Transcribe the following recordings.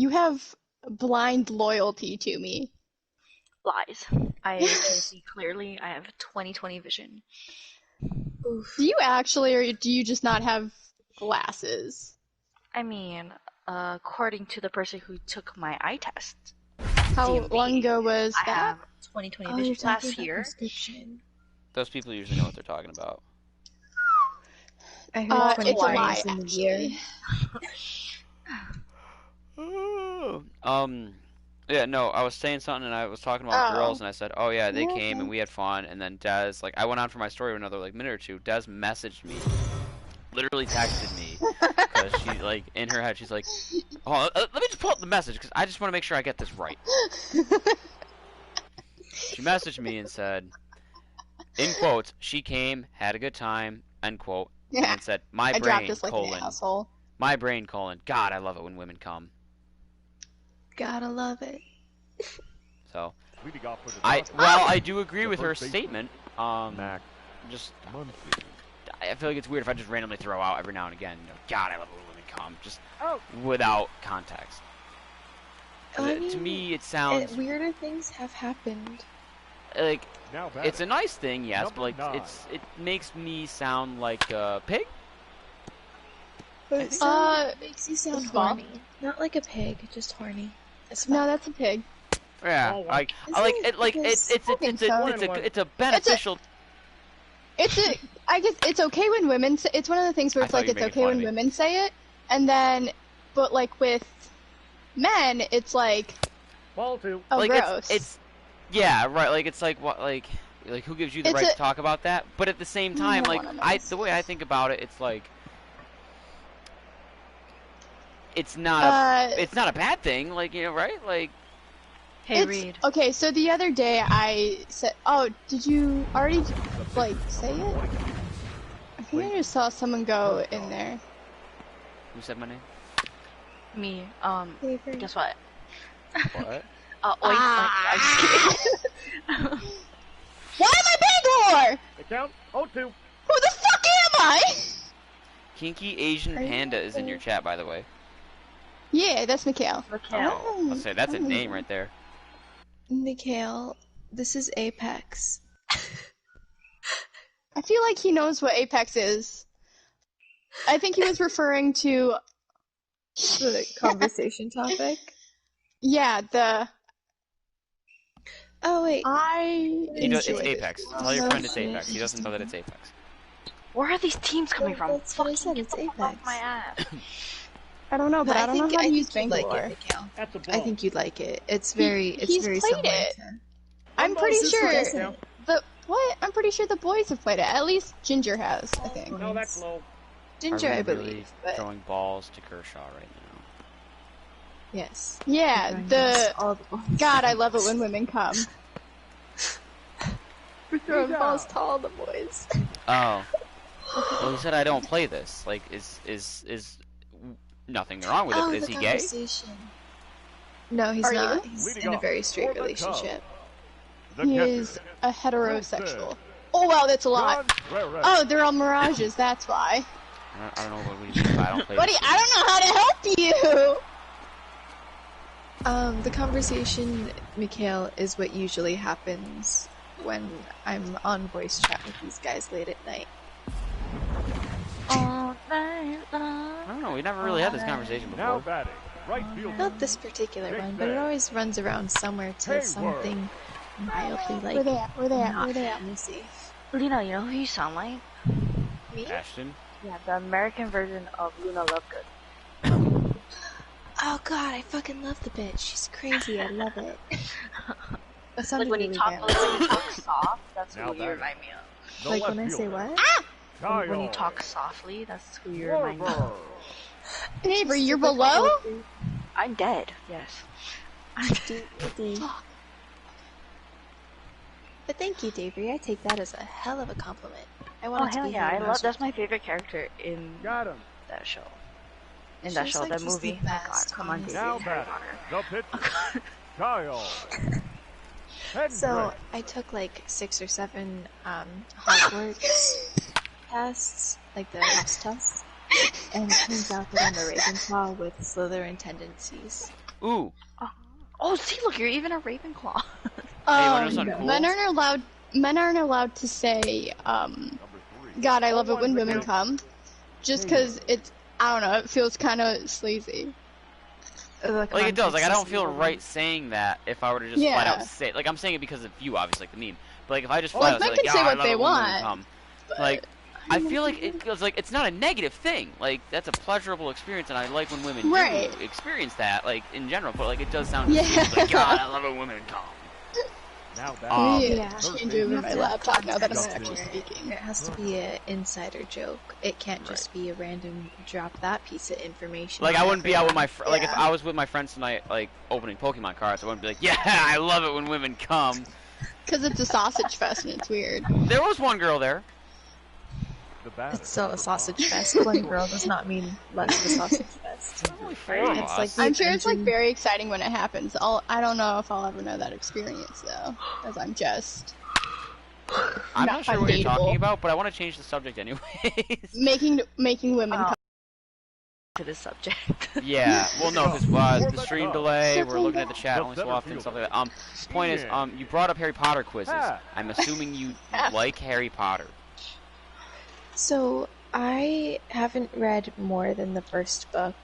You have blind loyalty to me. Lies. I can see clearly. I have 20/20 vision. Oof. Do you actually, or do you just not have glasses? I mean, according to the person who took my eye test, How DMV, long ago was I that? have 20/20 Oh, you're vision talking last about year. prescription. Those people usually know what they're talking about. I heard It's a 2020 lie, is in the year. Yeah, no, I was saying something and I was talking about girls Oh. and I said, oh yeah, they Yeah, came okay. and we had fun, and then Des, like, I went on for my story for another, like, minute or two. Des messaged me, literally texted me, because she, like, in her head, she's like, oh, let me just pull up the message, because I just want to make sure I get this right. She messaged me and said, in quotes, she came, had a good time, end quote, and Yeah. then said, my I dropped brain, this like colon, an asshole. my brain, colon, God, I love it when women come. Gotta love it. So, Leading off for the I Dodgers, do agree the with her first baseman, statement. Mac Just Muncy. I feel like it's weird if I just randomly throw out every now and again, you know, God, I love it when women come, just Oh. without context. 'Cause I to mean, me, it sounds weirder things have happened. like Now it's a nice thing, yes, but like Number 9. it makes me sound like a pig. But Uh, it makes you sound small. horny. Not like a pig, just horny. That's No, fine. that's a pig. Yeah, Oh, like Is I like it? it. Like Because- it's I think so. it's a beneficial. I guess it's okay when women say, it's one of the things where I it's thought like you were it's making okay fun of when me. women say it, and then, but like with men, it's like, Ball 2. oh, like gross. it's yeah, right. Like it's like what like who gives you the It's right a- to talk about that? But at the same time, No like one I knows. the way I think about it, it's like it's not a bad thing. Like, you know, right? Like Hey, it's, Reed. okay, so the other day I said, oh, did you already, like, say it? I think I just saw someone go in there. who said my name? Me. Favorite. Guess what? What? Oink, Ah. oink. I'm just kidding. Why am I Bangor? The count 0-2. Who the fuck am I? Kinky Asian Are you Panda is in okay? your chat, by the way. Yeah, that's Mikhail. Mikhail. Oh, I'll say that's a name right there. Mikhail, this is Apex. I feel like he knows what Apex is. I think he was referring to, The conversation topic. yeah, Oh wait, It's enjoyed it. Apex. Tell your friend it's Apex. He doesn't know that it's Apex. Where are these teams coming from? That's what I Fucking said, get it's the fuck off Apex. my ass. I don't know, but I don't know how to use you'd like Bangor. it, Mikhail. That's a ball. I think you'd like it. It's very, he's very played similar it. to. I'm pretty This is sure doesn't. I'm pretty sure the boys have played it. At least Ginger has, I think. No, that's low. Ginger, Are we I really believe, but throwing balls to Kershaw right now? yes. Yeah, Throwing the all the balls. God, I love it when women come. We're throwing Yeah. balls to all the boys. Oh. Well, he said I don't play this. Like, is nothing wrong with it? Oh, Is the he gay? conversation. No, he's Are not. you? He's Leading in a off very straight for the relationship. The He catcher, is a heterosexual. Oh wow, that's a lot. John Rarez. Oh, they're all mirages. That's why. I don't know what you mean by I don't play Buddy, this. I don't know how to help you. The conversation, Mikhail, is what usually happens when I'm on voice chat with these guys late at night. All night I long. don't know. We never really had this conversation Now before. batting. Right fielder. Not this particular one, but it always runs around somewhere to Hayward. something mildly like Where they at? Where they at? not Where they at? fantasy. Lena, you know who you sound like? Me? Ashton? Yeah, the American version of Luna Lovegood. Oh god, I fucking love the bitch. She's crazy. I love it. That Like sounded when really you talk, bad. like when you talk soft, that's Now who you that- remind me of. The Like left when I say fielder. what? When you Kyle talk softly, that's who you remind me of. Schwarber. Neighbor, you're Super below? cool. I'm dead. Yes. But thank you, Davey. I take that as a hell of a compliment. I Oh want it to hell be yeah! I heard love. most That's of my favorite character in Got him. that show. In that She's show, like that just the movie. My God, best, come on, Davey. Now Harry batting. Potter. The pitcher. Kyle. So Hendrick. I took like 6 or 7 Hogwarts tests, like the house tests, and it turns out that I'm a Ravenclaw with Slytherin tendencies. Ooh. Oh, see, look, you're even a Ravenclaw. wanna know something cool? Men aren't allowed to say, God, I love it when women come, just because it's, I don't know, it feels kind of sleazy. Like it does. Like I don't feel right saying that if I were to just flat out say. Like I'm saying it because of you, obviously, like the meme. But like if I just flat out say, like, yeah, I love it when women come. Like I feel like it feels like it's not a negative thing. Like that's a pleasurable experience, and I like when women do experience that, like in general. But like it does sound like, God, I love it when women come. Now Change over my laptop now that I'm actually speaking. It has to be an insider joke. It can't just be a random drop that piece of information. Like I wouldn't be out with my like if I was with my friends tonight, like opening Pokemon cards, I wouldn't be like, yeah, I love it when women come. Because it's a sausage fest and it's weird. There was one girl there. It's still a sausage fest. One girl does not mean less of a sausage fest. It's like I'm sure it's like very exciting when it happens. I don't know if I'll ever know that experience though, because I'm just. I'm not sure what you're talking about, but I want to change the subject anyways. Making women come to the subject. Yeah, well no, because the stream delay, we're looking at the chat only so often, stuff like that. Point is, you brought up Harry Potter quizzes. I'm assuming you like Harry Potter. So, I haven't read more than the first book,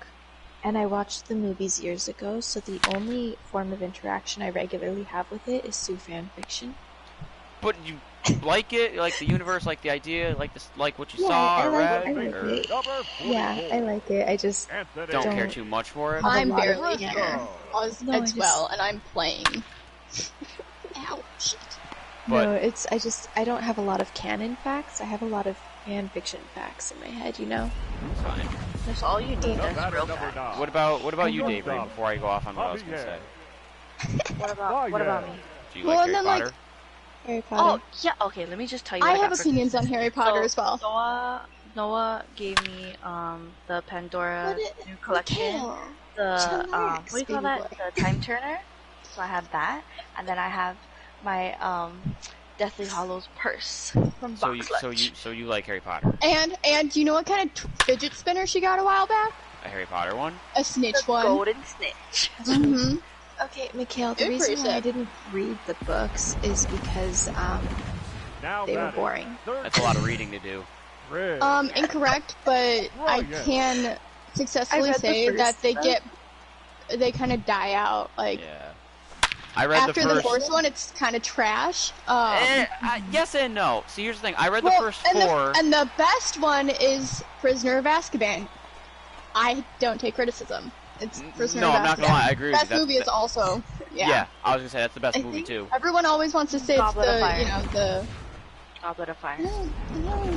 and I watched the movies years ago, so the only form of interaction I regularly have with it is through fan fiction. But you like it? You like the universe, like the idea, like this, like what you saw I or like read? it. Yeah, I like it. I just don't care too much for it? I'm barely here as well, and I'm playing. Ouch. No, it's, I don't have a lot of canon facts, I have a lot of fan fiction facts in my head, you know? That's fine. That's all you need. That's real facts. What about you, Dave, before I go off on what I was going to say? What about me? Do you like Harry Potter? Harry Potter. Oh, yeah, okay, let me just tell you I what have opinions on Harry Potter as well. Noah gave me, the Pandora new collection. The, what do you call that? The Time Turner. So I have that. And then I have my, Deathly Hallows purse from Box Lunch. So you like Harry Potter? And you know what kind of fidget spinner she got a while back? A Harry Potter one? A snitch one. Golden snitch. Mm-hmm. Okay, Mikhail, the reason why I didn't read the books is because, they were boring. That's a lot of reading to do. Incorrect, but I can successfully say that they kind of die out, like... Yeah. I read after the first one, it's kind of trash. Yes and no. See, here's the thing. I read the first four. And the best one is Prisoner of Azkaban. I don't take criticism. It's Prisoner of Azkaban. No, I'm not gonna lie. I agree with you. Best movie is also, Yeah, I was gonna say that's the best movie too. Everyone always wants to say it's the Goblet of Fire. No.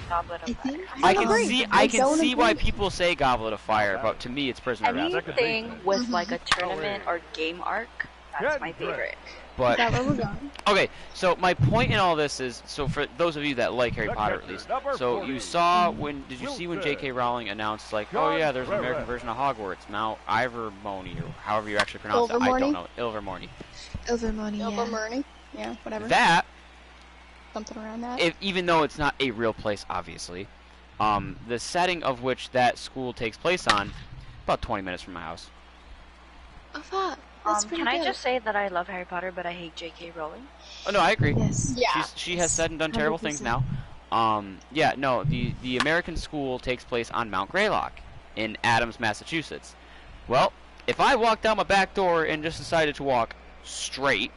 Goblet of Fire. I can see why people say Goblet of Fire, but to me, it's Prisoner of Azkaban. Anything with like a tournament or game arc. That's my favorite. But okay, so my point in all this is, so for those of you that like Harry Potter at least, so you saw did you see when J.K. Rowling announced like, oh yeah, there's an American version of Hogwarts, Mount Ivermorny, or however you actually pronounce it, I don't know, Ilvermorny. Ilvermorny, yeah, whatever. That something around that. Even though it's not a real place, obviously, the setting of which that school takes place on, about 20 minutes from my house. Oh fuck. Can I just say that I love Harry Potter, but I hate J.K. Rowling? Oh no, I agree. Yes. Yeah. She has said and done terrible 100%. Things now. Yeah, no, the American school takes place on Mount Greylock in Adams, Massachusetts. Well, if I walked out my back door and just decided to walk straight,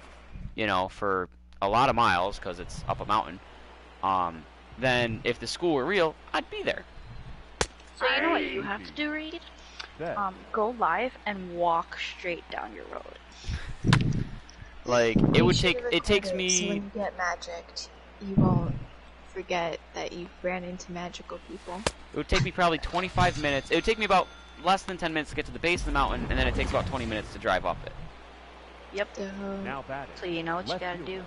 you know, for a lot of miles because it's up a mountain, then if the school were real, I'd be there. So you know what you have to do, Reed? Go live and walk straight down your road. Like it takes me. So when you get magicked, you won't forget that you ran into magical people. It would take me probably 25 minutes. It would take me about less than 10 minutes to get to the base of the mountain, and then it takes about 20 minutes to drive up it. Yep. So you know what you gotta do.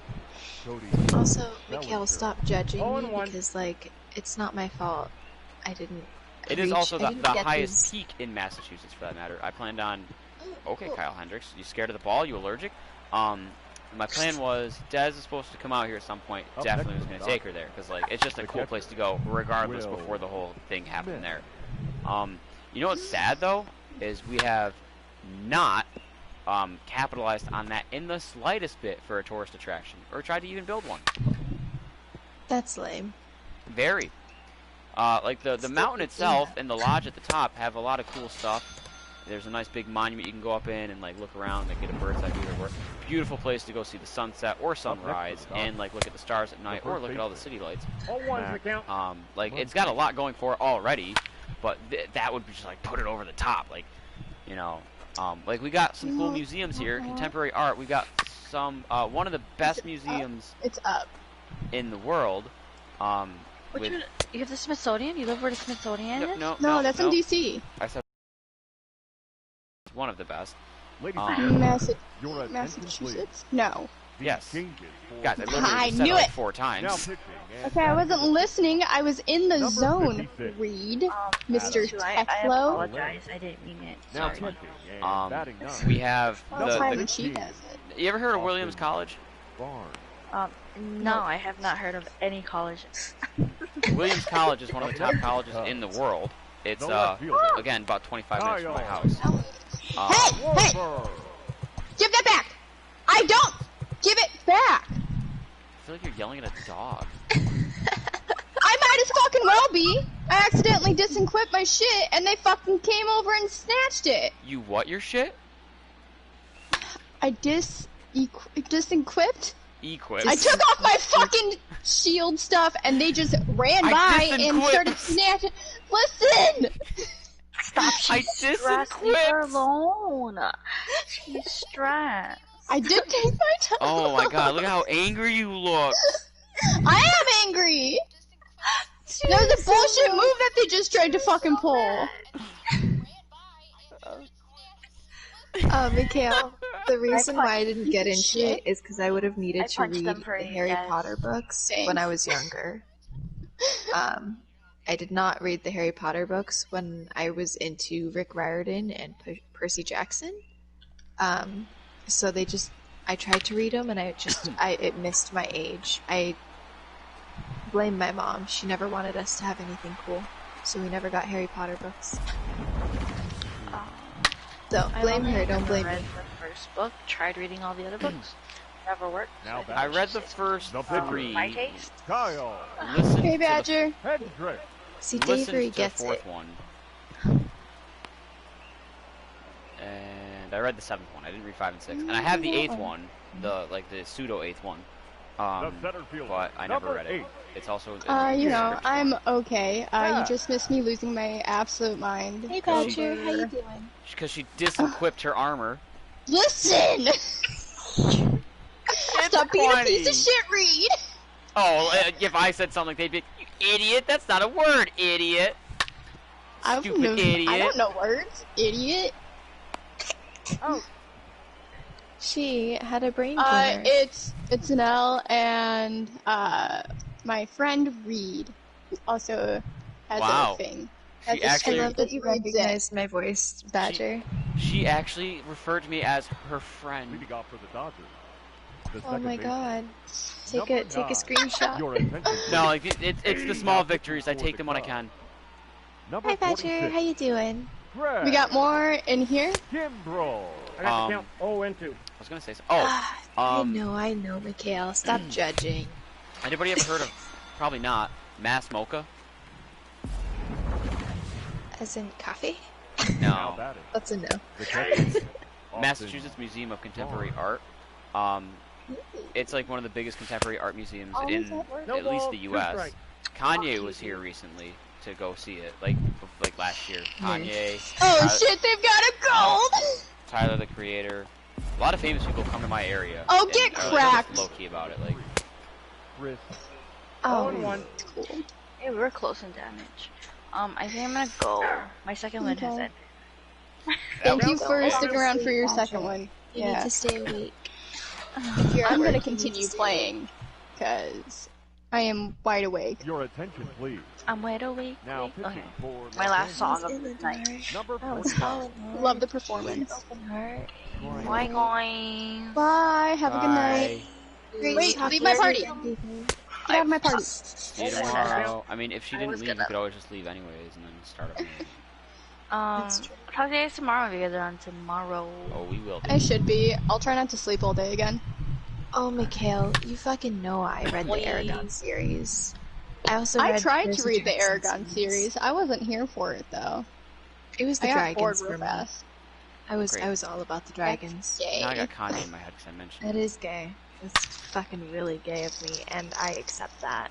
Also, Mikhail, stop judging me because, like, it's not my fault. I didn't. It is also the highest peak in Massachusetts, for that matter. I planned on... Okay, Kyle Hendricks. You scared of the ball? You allergic? My plan was, Des is supposed to come out here at some point. Definitely was going to take her there, because like it's just a cool place to go, regardless, before the whole thing happened there. You know what's sad, though? Is we have not capitalized on that in the slightest bit for a tourist attraction, or tried to even build one. That's lame. Very. Like the mountain itself and the lodge at the top have a lot of cool stuff. There's a nice big monument you can go up in and like look around and get a bird's eye view of the world. Beautiful place to go see the sunset or sunrise and like look at the stars at night or look at all the city lights. Like it's got a lot going for it already, but that would be just like put it over the top. Like, you know, like we got some cool museums here, contemporary art. We got some one of the best museums It's up. in the world. You have the Smithsonian? You live where the Smithsonian is? No, that's in DC. I said one of the best. Massachusetts? No. Yes. Guys, I literally I just said knew it like it. 4 times. Okay, I wasn't listening. I was in the zone. Read, Mr. I Teklo. apologize. I didn't mean it. Now Sorry. pitching. We have That's why when the she does it. you ever heard of Williams College? No, I have not heard of any colleges. Williams College is one of the top colleges in the world. It's again about 25 minutes from my house. Hey! Give that back! I don't! Give it back! I feel like you're yelling at a dog. I might as fucking well be! I accidentally disequipped my shit and they fucking came over and snatched it! You what your shit? I disequipped? Equip. I took off my fucking shield stuff and they just ran by and started snatching. Listen! Stop, she's stressed. Leave her alone. She's stressed. I did take my time. Oh my god, look how angry you look. I am angry! That was a bullshit move that they just tried to fucking pull. Mikhail, the reason why I didn't get into it is because I would have needed to read the Harry Potter books when I was younger. I did not read the Harry Potter books when I was into Rick Riordan and Percy Jackson. So I tried to read them and it missed my age. I blame my mom. She never wanted us to have anything cool, so we never got Harry Potter books. So blame her, don't blame me. I read the first book, tried reading all the other books, never worked. I read the first 3. My taste. Kyle. Hey, Badger. See, Listen Davery to gets the 4th it. one. And I read the 7th one. I didn't read 5 and 6. And I have the 8th one, the pseudo 8th one. But I never read it. It's also You know, I'm okay. You just missed me losing my absolute mind. Hey, Badger, how you doing? because she disequipped her armor. Listen! Stop being a piece of shit, Reed! Oh, if I said something, they'd be, you idiot! That's not a word, idiot! Stupid idiot! I don't know words, idiot. Oh. She had a brain tumor. It's an L, and my friend Reed also has a thing. She actually, I love that you recognized my voice, Badger. She actually referred to me as her friend. Oh my god. Take a screenshot. No, like it's the small victories. I take them when I can. Hi Badger, how you doing? We got more in here. I got to count 0 and 2. I was gonna say so. Oh, I know, Mikhail. Stop judging. Anybody ever heard of? Probably not. Mass Mocha? As in coffee? No. That's a no. Massachusetts Museum of Contemporary Art. It's like one of the biggest contemporary art museums in at least the U.S. Kanye was here recently to go see it, like last year. Kanye. Oh shit! They've got a gold. Tyler the Creator. A lot of famous people come to my area. Oh, get cracked! Low key about it, like. Oh, cool. Hey, we were close in damage. I think I'm gonna go. My second win has ended. Thank you for sticking around for your second one. you need to stay awake. I'm gonna continue playing, because I am wide awake. Your attention, please. I'm wide awake. Now Okay. pitching for My last song In of the the night. number Oh, it's 45. falling hard. Love the performance. Open heart. Why going? Bye. Have a good night. Wait, leave my party. Get out of my party. See you tomorrow. I mean, if she didn't leave, you could always just leave anyways and then start up. That's true. I'll talk to you guys tomorrow if you guys are on tomorrow. Oh, we will. I should be. I'll try not to sleep all day again. Oh, Mikhail, you fucking know I read the Aragon series. I tried to read the Aragon series. I wasn't here for it though. It was the I got dragons bored for real me. fast. I was all about the dragons. Gay. Now I got Kanye in my head because I mentioned That it. is gay. It's fucking really gay of me, and I accept that.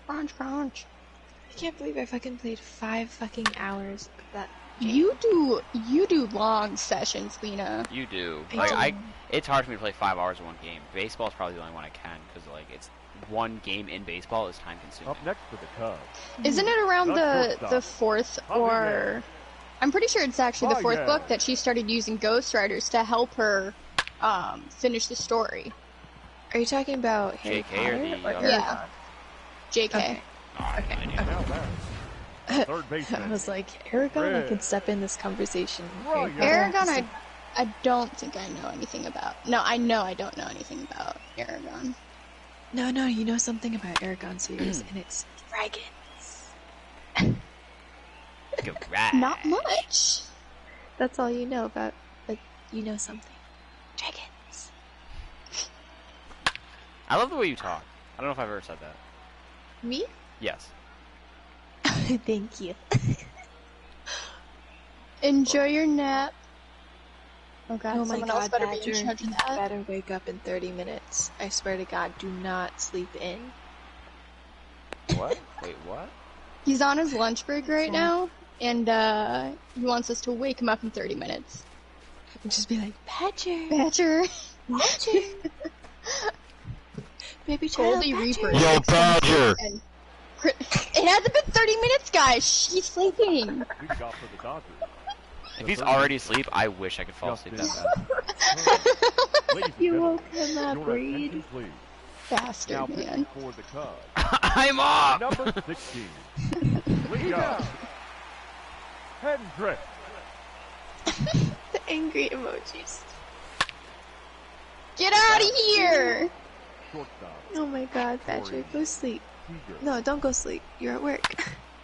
Crunch. I can't believe I fucking played 5 fucking hours of that. You do long sessions, Lena. You do. I Like do. it's hard for me to play 5 hours in one game. Baseball is probably the only one I can because like it's one game in baseball is time consuming. Up next for the Cubs. Isn't it around That's the fourth or? I'm pretty sure it's actually the Oh, fourth yeah. book that she started using ghostwriters to help her finish the story. Are you talking about Harry JK or Potter the or other- Yeah. JK. Okay. Oh, I have no idea. Now that. Third baseman. I was like, Aragon, I Red. could step in this conversation. Right, Harry yeah. Potter, Aragon, have to I don't think I know anything about. No, I know I don't know anything about Aragon. No, you know something about Aragon series, and it's dragons. Garage. Not much. That's all you know about, but you know something. Dragons. I love the way you talk. I don't know if I've ever said that. Me? Yes. Thank you. Enjoy your nap. Oh god, Oh my someone else god, better Badger, be in charge of you that. better wake up in 30 minutes. I swear to God, do not sleep in. What? Wait, what? He's on his lunch break right Yeah. now, and he wants us to wake him up in 30 minutes. And just be like, Badger! Badger. Badger! Baby child, Goldie Badger! Reaper. Yo, Badger! And it hasn't been 30 minutes, guys. She's sleeping. We got for the Dodgers. If he's already asleep, I wish I could fall asleep that bad. Ladies and You gentlemen, woke him up, your Reed. attention, please. Bastard, Now man. pitching for the Cubs. I'm up! Number 16. Lead out. Hendrick. The angry emojis. Get out of here! Shortstop. Oh my god, Badger, go sleep. Seager. No, don't go sleep. You're at work.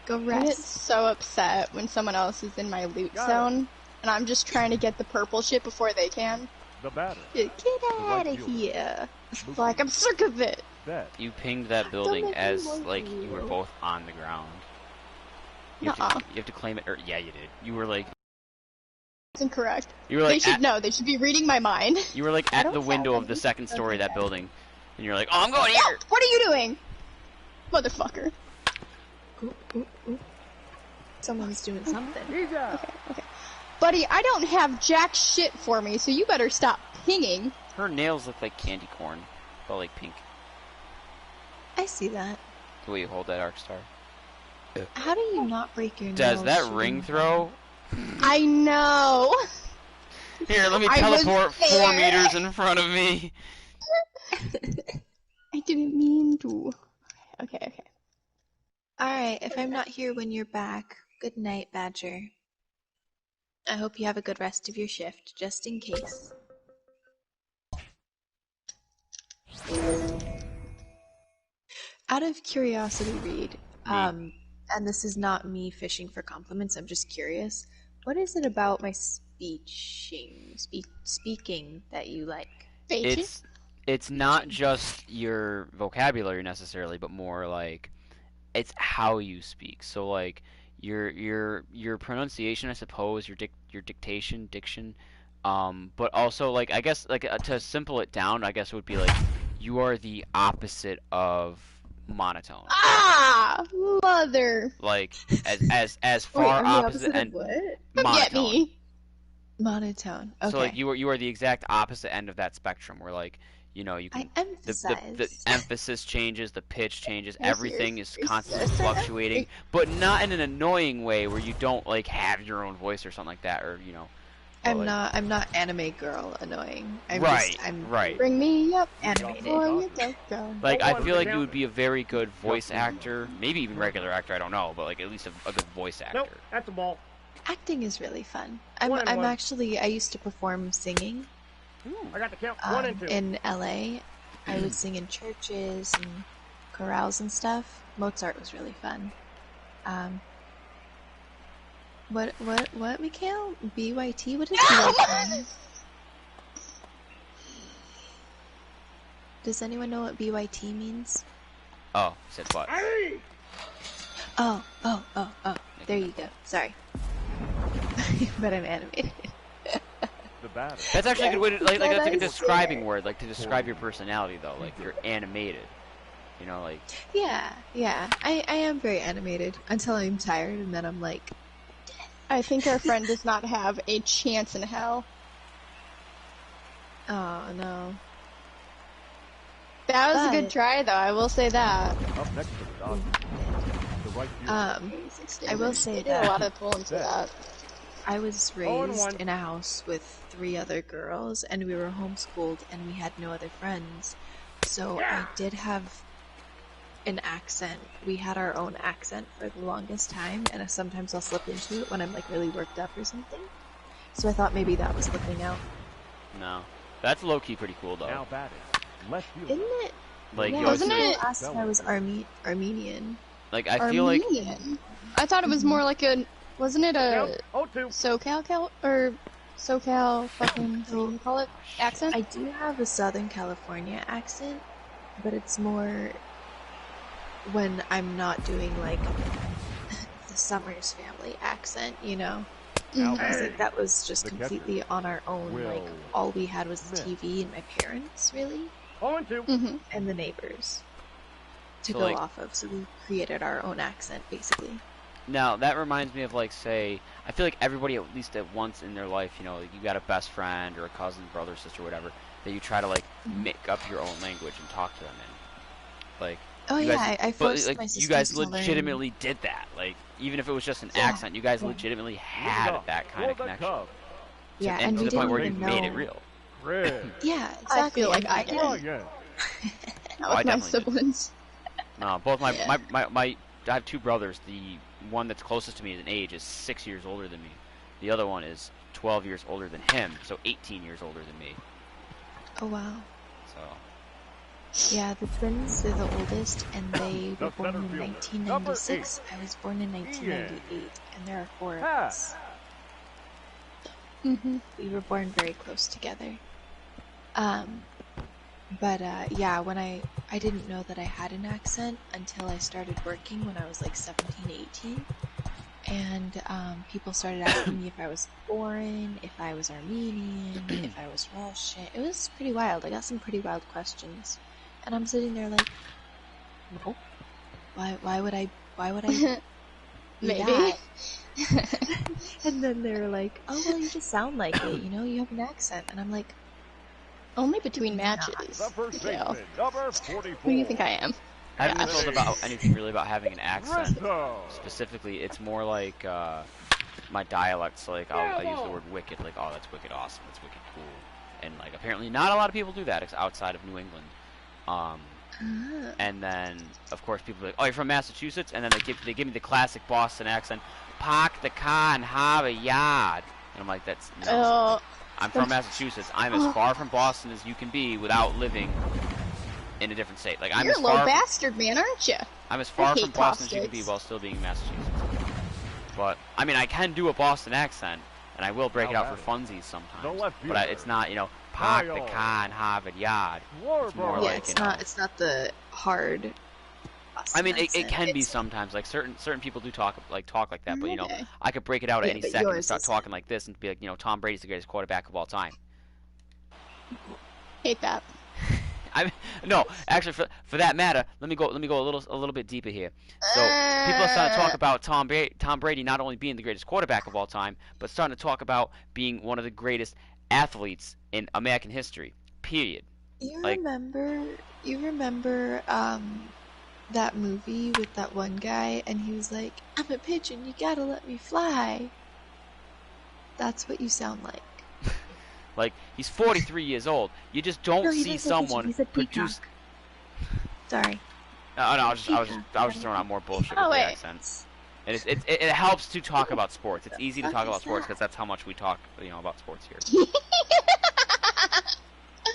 Go I get rest. so upset when someone else is in my loot Got it. zone, and I'm just trying to get the purple shit before they can. The batter. Get out of fielder. here. Like, I'm sick of it. Set. You pinged that building make me as like like you were you. both on the ground. You have, Nuh-uh. to, you have to claim it, or yeah, you did. You were like, It's incorrect. you were They like, should at, know. They should be reading my mind. you were like I at don't the window sound of the like- second story of that Okay. building, and you're like, oh, I'm going No, here. what are you doing? Motherfucker. Ooh, ooh, ooh. Someone's doing something. He's out. Okay. Buddy, I don't have jack shit for me, so you better stop pinging. Her nails look like candy corn, but like pink. I see that. The way you hold that arc star. How do you not break your nails? Does that shooting ring them? throw? I know. Here, let me I was teleport 4 there. meters in front of me. I didn't mean to. Okay. Alright, if I'm not here when you're back, good night, Badger. I hope you have a good rest of your shift, just in case. Out of curiosity, Reed, and this is not me fishing for compliments, I'm just curious, what is it about my speaking that you like? Bacon? It's not just your vocabulary necessarily, but more like it's how you speak. So like your pronunciation, I suppose, your diction, but also like I guess like to simple it down, I guess it would be like you are the opposite of monotone. Ah! Mother. Like as far opposite end what? Forget monotone. me. Monotone. Okay. So like you are the exact opposite end of that spectrum where like you know you I can emphasize. the emphasis changes, the pitch changes, Yes, everything yes, is yes, constantly yes, fluctuating, but not in an annoying way where you don't like have your own voice or something like that, or you know. I'm like- not anime girl annoying. Right, I'm right. Bring me up animated. before you go. Like Oh, I one feel like down. you would be a very good voice actor, maybe even regular actor. I don't know, but like at least a good voice actor. Nope, that's a ball. Acting is really fun. One and I'm one. actually I used to perform singing I got the count. 1 and 2. in LA. I would sing in churches and chorales and stuff. Mozart was really fun. What, Mikhail? BYT? What is BYT? Does anyone know what BYT means? Oh, said what? Oh. There you go. Sorry. But I'm animated. The batter. That's actually a good way to, like that's like a describing word, like to describe your personality though, like you're animated. You know, like... Yeah. I am very animated until I'm tired, and then I'm like... I think our friend does not have a chance in hell. Oh, no. That was a good try, though. I will say that. Up next to the Dodgers. The right fielder. I will say They did a that lot of pulling for that. I was raised in a house with 3 other girls, and we were homeschooled, and we had no other friends. So I did have an accent. We had our own accent for the longest time, and sometimes I'll slip into it when I'm like really worked up or something. So I thought maybe that was slipping out. No. That's low-key pretty cool though. Now batting. Left fielder. Isn't it? Like, Yeah, you always Wasn't feel- it- Last time I was Armenian. like I feel like Armenian. I thought it was more like a... Wasn't it a Count 0-2. SoCal fucking... What do you call it? Accent? I do have a Southern California accent, but it's more when I'm not doing like the Summers family accent, you know? Mhm. I think that was just The completely on our own. Will Like all we had was the Smith. TV and my parents, really, 0-2. Mhm. and the neighbors to So, go like- off of. So we created our own accent, basically. now that reminds me of like say I feel like everybody at least at once in their life, you know, like you got a best friend or a cousin, brother, sister, whatever, that you try to like make up your own language and talk to them in. Like Oh you yeah, guys, I but forced like my you sisters guys to learn. legitimately did that. Like even if it was just an Yeah, accent, you guys yeah. legitimately Lead had off. that kind For of the connection. Cubs. Yeah, and to we the point didn't where you even made it know. real. Red. Yeah, exactly. I feel like I and- can. Ryan. Not I with my definitely did. siblings. No, both my, Yeah. my I have 2 brothers. The one that's closest to me in age is 6 years older than me. The other one is 12 years older than him, so 18 years older than me. Oh wow. So Yeah, the twins are the oldest, and they The were born center in fielder, 1996. I was born in 1998, and there are 4 of us. Mm-hmm. We were born very close together. But yeah, when I didn't know that I had an accent until I started working when I was like 17, 18. And people started asking me if I was foreign, if I was Armenian, if I was Russian. It was pretty wild. I got some pretty wild questions. And I'm sitting there like, no. Why would I be Maybe. that? And then they were like, oh, well, you just sound like it, you know, you have an accent. And I'm like, Only between Not. matches. The first Mikhail. baseman, number 44. Who do you think I am? I haven't been Yeah. told about anything really about having an accent. Rizzo. Specifically, it's more like my dialect's like I'll use the word wicked, like oh that's wicked awesome, that's wicked cool, and like apparently not a lot of people do that outside of New England. And then of course people are like, oh you're from Massachusetts, and then they give me the classic Boston accent, park the car and have a yard, and I'm like that's no. Oh, I'm from Massachusetts. I'm as far from Boston as you can be without living in a different state. Like I'm you're as a little far bastard, man, aren't you? I'm as far hate from Boston as you can be Bostons. while still being in Massachusetts. But I mean, I can do a Boston accent, and I will break it out for funsies The sometimes. left But fielder. it's not, you know, park the Kyle. car and Harvard Yard. It's more Warburg. yeah, like, it's you know, not. It's not the hard. I mean, it accent. can be It's- sometimes. Like certain people do talk like that, but you know, Okay. I could break it out at Yeah, any but second and yours start is- talking like this and be like, you know, Tom Brady's the greatest quarterback of all time. Hate that. No, actually, for that matter, let me go a little bit deeper here. So people are starting to talk about Tom Brady not only being the greatest quarterback of all time, but starting to talk about being one of the greatest athletes in American history. Period. You like- remember that movie with that one guy, and he was like, "I'm a pigeon. You gotta let me fly." That's what you sound like. Like he's 43 years old. You just don't No, he see doesn't say pigeon, someone he said produce. peacock. Sorry. No, I was Peacock. just throwing out more bullshit Oh, with the wait. accents. And it helps to talk about sports. It's easy to What talk is about sports that? because that's how much we talk, you know, about sports here.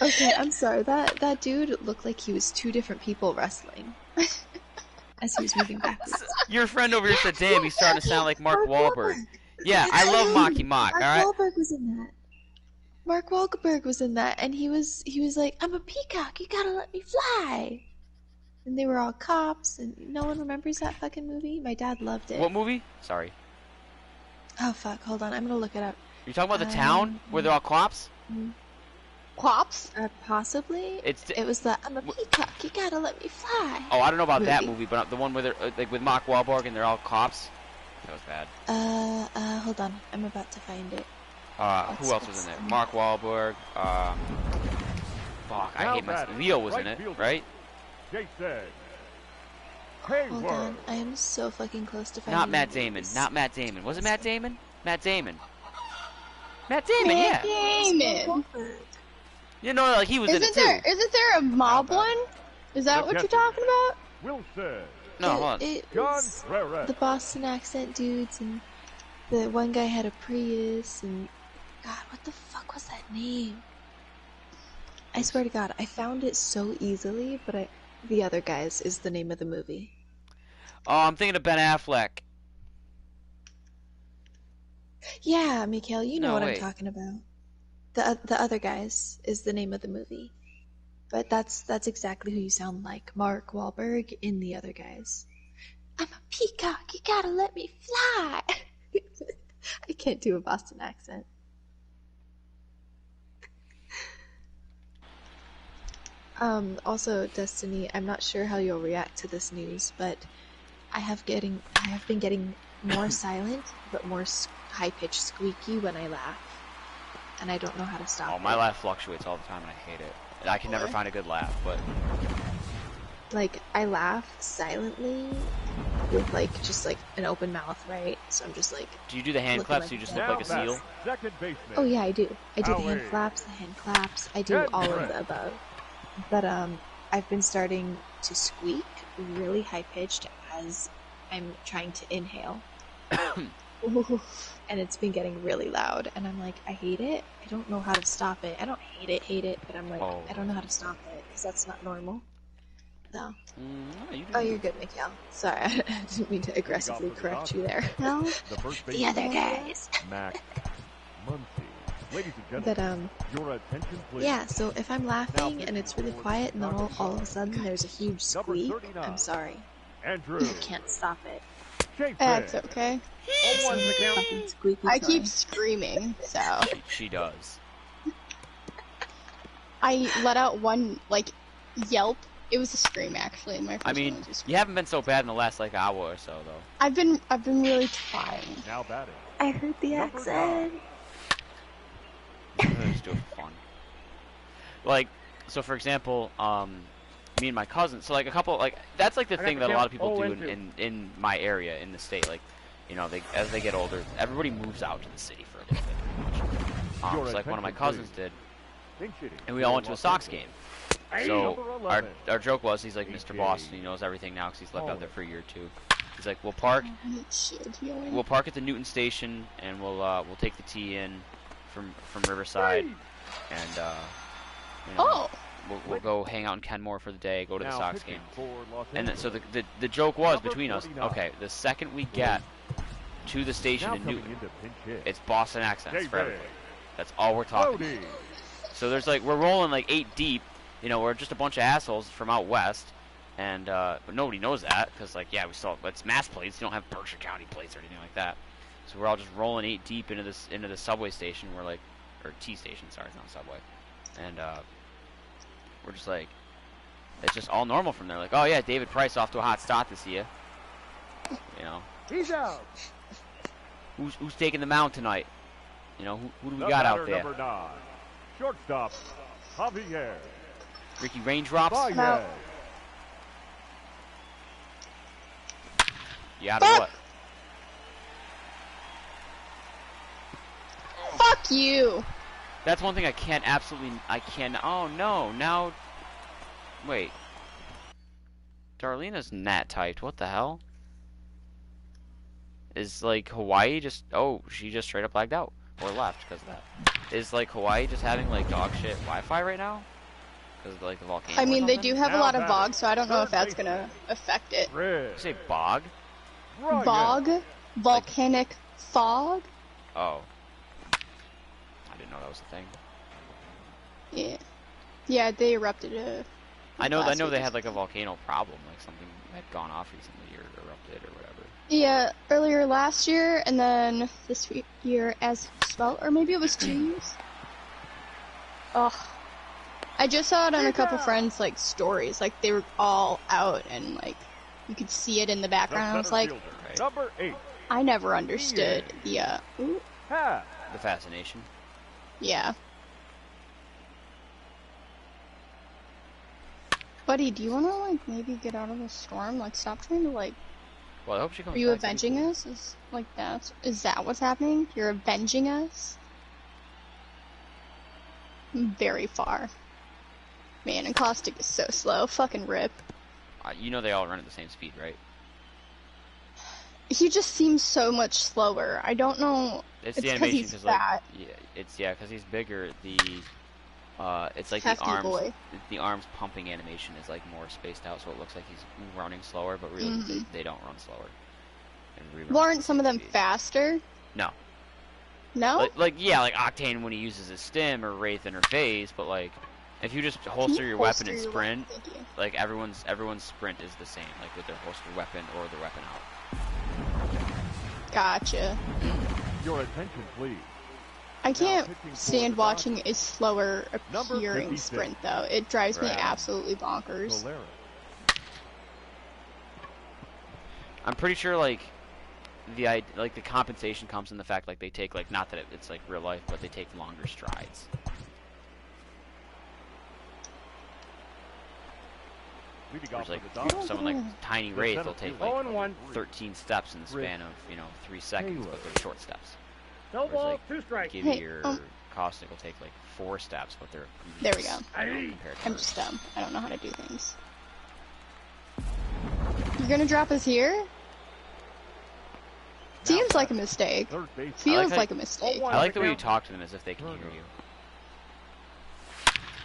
Okay, I'm sorry. That dude looked like he was 2 different people wrestling. as he was moving backwards. Your friend over here said, "Damn, he's starting to sound like Mark Wahlberg." Yeah, I love Mocky Mock. All right. Mark Wahlberg was in that. Mark Wahlberg was in that, and he was like, "I'm a peacock. You gotta let me fly." And they were all cops, and no one remembers that fucking movie. My dad loved it. What movie? Sorry. Oh fuck! Hold on, I'm gonna look it up. You talking about the town where they're all cops? Cops? Possibly. It's It was the "I'm a peacock. You gotta let me fly." Oh, I don't know about that movie. movie, but the one where they're like with Mark Wahlberg and they're all cops. That was bad. Hold on. I'm about to find it. Who else was in there? Mark Wahlberg. Fuck, I hate myself. Leo was in it, right? Jason. Hold on. I am so fucking close to finding Not Matt it. Damon. Not Matt Damon. Was it Matt Damon? Matt Damon. Matt Damon, yeah. Damon. You know, like he was in it too. Isn't there a mob one? Is that what you're talking about? Wilson. No, hold on. It John was Ferrer. the Boston accent dudes, and the one guy had a Prius, and God, what the fuck was that name? I swear to God, I found it so easily, but The Other Guys is the name of the movie. Oh, I'm thinking of Ben Affleck. Yeah, Mikhail, you know No, what wait. I'm talking about. The Other Guys is the name of the movie. But that's exactly who you sound like, Mark Wahlberg in The Other Guys. I'm a peacock, you gotta let me fly! I can't do a Boston accent. Also, Destiny, I'm not sure how you'll react to this news, but I have been getting more silent, but more high-pitched squeaky when I laugh. And I don't know how to stop Oh, it. my laugh fluctuates all the time and I hate it. And I can never find a good laugh, but Like, I laugh silently with, like, just, like, an open mouth, right? So I'm just, like... do you do the hand looking claps like so you just a look like a seal? Second baseman. Oh, yeah, I do. I do the hand Howie. flaps, the hand claps. I do Good all of friend. the above. But, I've been starting to squeak really high-pitched as I'm trying to inhale. And it's been getting really loud. And I'm like, I hate it. I don't know how to stop it. I don't hate it, but I'm like, Oh. I don't know how to stop it, because that's not normal. No. No, you Oh, do. you're good, Mikhail. Sorry, I didn't mean to aggressively correct you there. No. The first The other baseman, guys. Mac Muncy. Ladies and gentlemen, But, your attention please. yeah, so if I'm laughing and it's really quiet and then all of a sudden there's a huge squeak, I'm sorry. Andrew. I can't stop it. Jason. That's okay. 0-1 the count. Fucking squeaky I toy. keep screaming, so She does. I let out one like yelp. It was a scream actually in my first I mean, one was a scream. you haven't been so bad in the last like hour or so though. I've been really trying. Now batting. I heard the Number accent. Just do it for fun. Like, so for example, me and my cousin. So like a couple, like that's like the I got thing the that a lot count. of people do 0-2. in my area in the state. Like, you know, as they get older, everybody moves out to the city for a little bit. Your So like one of my attention, cousins please. did, Pink shitty. and we all went to a Los Sox Angeles. game. Hey, So number our 11. joke was he's like Mr. AJ. Boston, he knows everything now because he's lived out there for a year or two. He's like, we'll I park need shield healing. We'll park at the Newton station, and we'll take the T in from Riverside, and you know, Oh, we'll go hang out in Kenmore for the day, go to the Now Sox pitching game, for Los and then, Angeles. so the joke was Number between us. 49. Okay, the second we get to the station Now in coming Newton, into pinch hit. it's Boston accents Jay for Ray. everybody. That's all we're talking. Brody. So there's like we're rolling like 8 deep. You know, we're just a bunch of assholes from out west, and but nobody knows that because like yeah, we still it's mass plates. You don't have Berkshire County plates or anything like that. So we're all just rolling 8 deep into the subway station. We're like, or T station, sorry, it's not subway, and we're just like, it's just all normal from there. Like, oh yeah, David Price off to a hot start this year. You know, He's out. who's taking the mound tonight? You know, who do we The got out batter, there? Number 9. Shortstop. Javier. Ricky Raindrops. Baez. You out of what? fuck you! That's one thing I can't oh no, now wait. Darlena's nat typed, what the hell? Is like Hawaii just she just straight up lagged out. Or left because of that. Is like Hawaii just having like dog shit Wi-Fi right now? because like the volcano. I mean, they something? do have a lot of bog, so I don't know if that's gonna affect it. You say bog? Bog? Volcanic fog? Oh. I didn't know that was a thing. Yeah. Yeah, they erupted. I know they had like a volcano problem, like something had gone off recently or erupted or whatever. Yeah, earlier last year, and then this year as well, or maybe it was 2 years. Ugh. I just saw it on a couple friends' like stories, like they were all out and like you could see it in the background. I was like, Number 8. I never understood the The fascination. Yeah. Buddy, do you wanna like maybe get out of the storm? Like stop trying to like. Well, I hope she comes. Are you back avenging us? Is that what's happening? You're avenging us? Very far. Man, and Caustic is so slow. Fucking rip. You know they all run at the same speed, right? He just seems so much slower. I don't know. It's It's the 'cause animation he's because like fat. because he's bigger. It's like Hefty the arms. boy. The arms pumping animation is like more spaced out, so it looks like he's running slower, but really they don't run slower. And Well, aren't some of them speed. faster? No. No? Like Octane when he uses his stim or Wraith in her phase, but like if you just holster your weapon and sprint, like everyone's sprint is the same, like with their holster weapon or their weapon out. Gotcha. Your attention, please. I can't pitching for stand the watching a slower Number appearing 56. sprint though. It drives me Right. absolutely bonkers. Solera. I'm pretty sure like the compensation comes in the fact like they take like not that it's like real life, but they take longer strides. Leading Whereas off like for the Dodgers. someone like Tiny The Wraith center will take fielder. like 0-1. 13 steps in the span of 3 seconds, but they're short steps. No Whereas, ball, like, 2 strikes. Give Hey, your Caustic will take like 4 steps, but they're There we go. compared to I'm hers. just dumb. I don't know how to do things. You're gonna drop us here? Seems like a mistake. Third base. Feels how like a you- mistake. I like the way you talk to them as if they can hear you.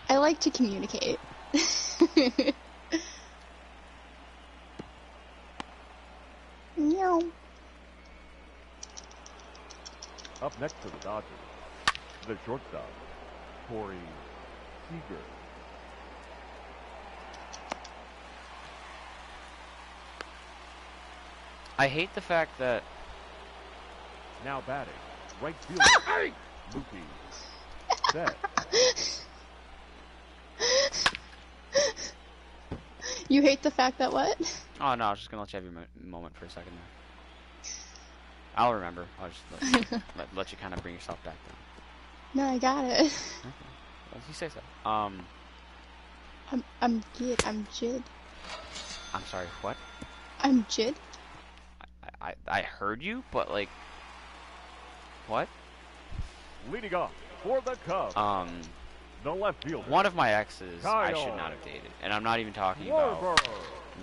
I like to communicate. Meow. Up next for the Dodgers, the shortstop, Corey Seager. I hate the fact that Now batting, right fielder, Mookie Betts. You hate the fact that what? oh no, I was just gonna let you have your moment for a second there. I'll remember. I'll just let you kind of bring yourself back down. No, I got it. Okay. Well, you say so. I'm Jid. I'm Jid. I'm sorry. What? I'm Jid. I heard you, but like, what? Leading off for the Cubs, the left fielder, One of my exes I should Kyle not have dated, and I'm not even talking about Schwarber.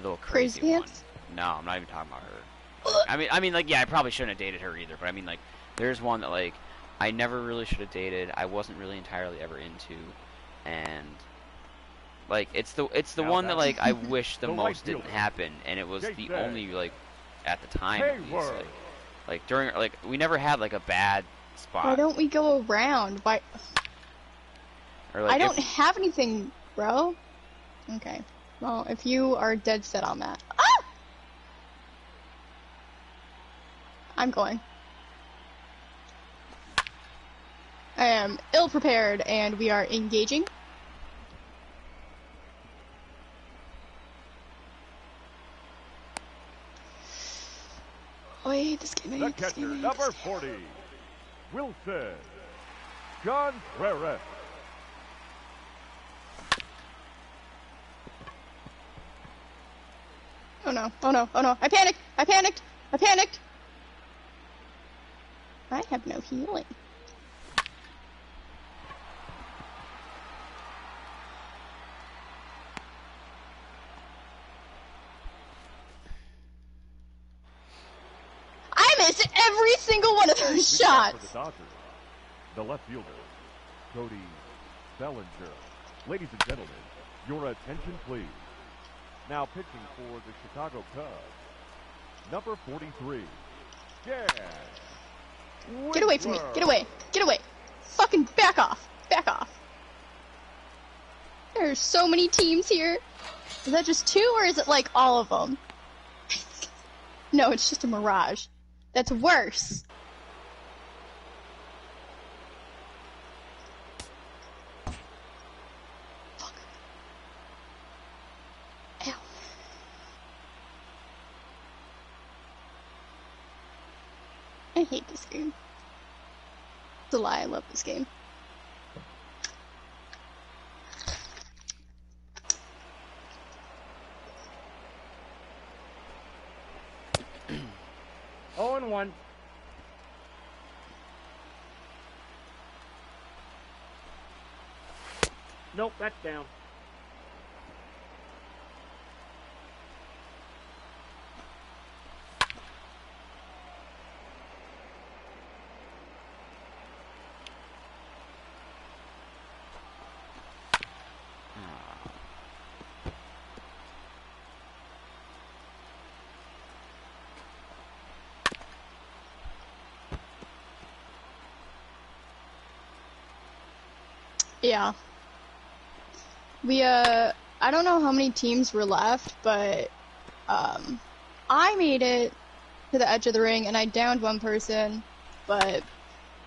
the Crazy crazy one. Pants? No, I'm not even talking about her. I mean, like, yeah, I probably shouldn't have dated her either. But I mean, like, there's one that like I never really should have dated. I wasn't really entirely ever into, and like it's the Now one that that's- like I wish the the right most didn't fielder. happen, and it was the Jake only like at the time at least Hayward. like during like we never had like a bad spot. Why don't we go around? Why? Or, like, I don't if- have anything, bro. Okay. Well, if you are dead set on that. Ah! I'm going. I am ill prepared and we are engaging. Oh, I hate this game. I The hate this catcher, game. I hate number this game. 40, Wilson Contreras. Oh no, oh no, oh no. I panicked! I panicked! I panicked! I have no healing. I missed every single one of those Leading off for shots! the Dodgers, the left fielder, Cody Bellinger. Ladies and gentlemen, Your attention, please. Now pitching for the Chicago Cubs, number 43. Yeah. Get away from me. Get away. Get away. Fucking back off. Back off. There's so many teams here. Is that just 2 or is it like all of them? No, it's just a mirage. That's worse. Fuck. Ow. I hate this game. It's a lie, I love this game. Oh, and 1. Nope, that's down. Yeah. We, I don't know how many teams were left, but, I made it to the edge of the ring and I downed one person, but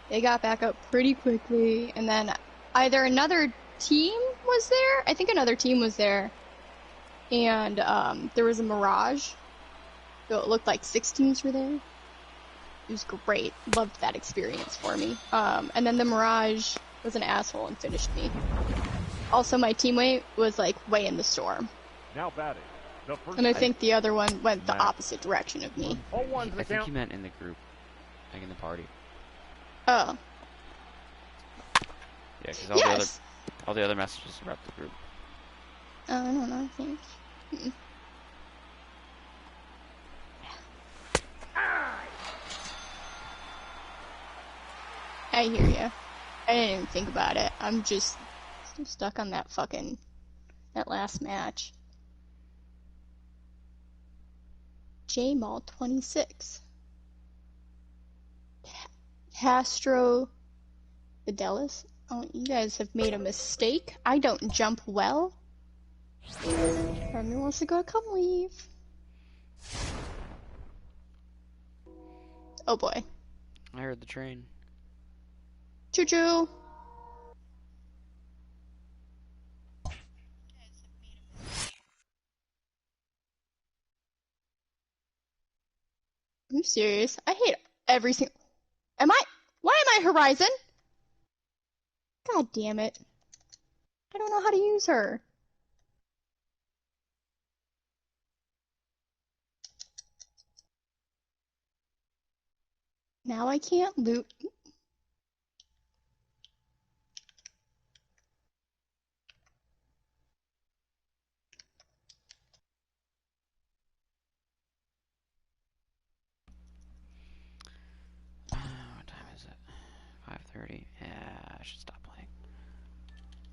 they got back up pretty quickly, and then either another team was there, I think another team was there, and, there was a mirage, so it looked like 6 teams were there. It was great. Loved that experience for me. And then the mirage was an asshole and finished me. Also, my teammate was like way in the storm. Now batting. The first And I think the other one went the opposite direction of me. Oh, 1's the I think count. you meant in the group, like in the party. Oh. Yeah, because Yes! all the other messages are about the group. I don't know, I think. I hear ya. I didn't even think about it. I'm just still stuck on that last match. J-Mall 26. Castro Fidelis? Oh, you guys have made a mistake. I don't jump well. Everyone wants to go, come leave. Oh boy. I heard the train. Choo-choo! I'm serious. I hate every single... Why am I Horizon? God damn it. I don't know how to use her. Now I can't loot